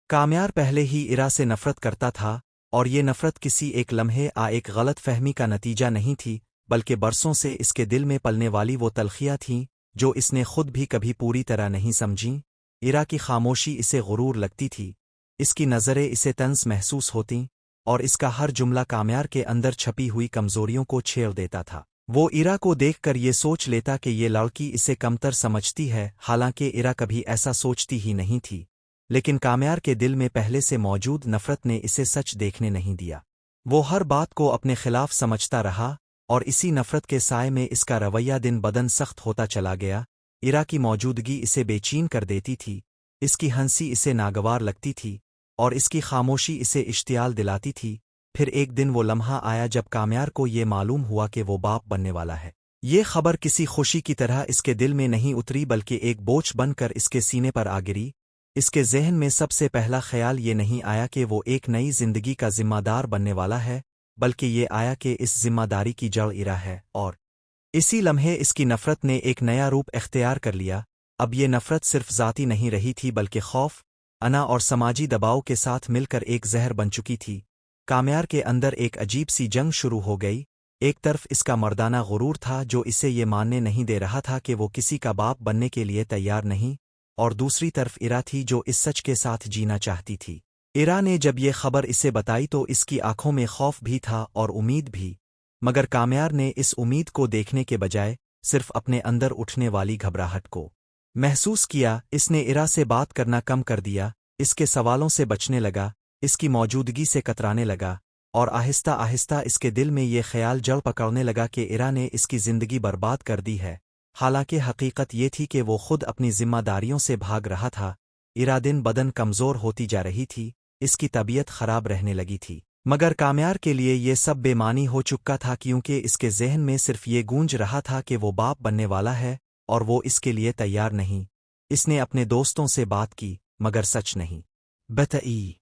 काम्यार पहले ही इरा से नफरत करता था, और ये नफरत किसी एक लम्हे एक गलत फहमी का नतीजा नहीं थी, बल्कि बरसों से इसके दिल में पलने वाली वो तलखियाँ थीं जो इसने खुद भी कभी पूरी तरह नहीं समझीं। इरा की खामोशी इसे गुरूर लगती थी, इसकी नज़रें इसे तंज महसूस होतीं, और इसका हर जुमला काम्यार के अंदर छपी हुई कमजोरियों को छेड़ देता था। वो इरा को देखकर ये सोच लेता कि ये लड़की इसे कमतर समझती है, हालांकि इरा कभी ऐसा सोचती ही नहीं थी। लेकिन काम्यार के दिल में पहले से मौजूद नफरत ने इसे सच देखने नहीं दिया। वो हर बात को अपने खिलाफ समझता रहा, और इसी नफरत के साए में इसका रवैया दिन बदन सख्त होता चला गया। इरा की मौजूदगी इसे बेचैन कर देती थी, इसकी हंसी इसे नागवार लगती थी, और इसकी खामोशी इसे इश्तियाल दिलाती थी। फिर एक दिन वो लम्हा आया जब काम्यार को ये मालूम हुआ कि वो बाप बनने वाला है। ये खबर किसी खुशी की तरह इसके दिल में नहीं उतरी, बल्कि एक बोझ बनकर इसके सीने पर आ गिरी। इसके ज़हन में सबसे पहला ख्याल ये नहीं आया कि वो एक नई जिंदगी का जिम्मेदार बनने वाला है, बल्कि ये आया कि इस जिम्मेदारी की जड़ इरा है। और इसी लम्हे इसकी नफरत ने एक नया रूप इख्तियार कर लिया। अब ये नफरत सिर्फ ज़ाती नहीं रही थी, बल्कि खौफ, अना और समाजी दबाव के साथ मिलकर एक जहर बन चुकी थी। काम्यार के अंदर एक अजीब सी जंग शुरू हो गई। एक तरफ इसका मर्दाना गुरूर था जो इसे ये मानने नहीं दे रहा था कि वो किसी का बाप बनने के लिए तैयार नहीं, और दूसरी तरफ इरा थी जो इस सच के साथ जीना चाहती थी। इरा ने जब ये खबर इसे बताई तो इसकी आंखों में खौफ भी था और उम्मीद भी, मगर काम्यार ने इस उम्मीद को देखने के बजाय सिर्फ अपने अंदर उठने वाली घबराहट को महसूस किया। इसने इरा से बात करना कम कर दिया, इसके सवालों से बचने लगा, इसकी मौजूदगी से कतराने लगा, और आहिस्ता आहिस्ता इसके दिल में ये ख्याल जड़ पकड़ने लगा कि इरा ने इसकी जिंदगी बर्बाद कर दी है। हालांकि हकीकत ये थी कि वो खुद अपनी जिम्मेदारियों से भाग रहा था। इरा दिन बदन कमज़ोर होती जा रही थी, इसकी तबीयत खराब रहने लगी थी, मगर काम्यार के लिए ये सब बेमानी हो चुका था, क्योंकि इसके ज़हन में सिर्फ ये गूंज रहा था कि वो बाप बनने वाला है, और वो इसके लिए तैयार नहीं। इसने अपने दोस्तों से बात की, मगर सच नहीं बताई।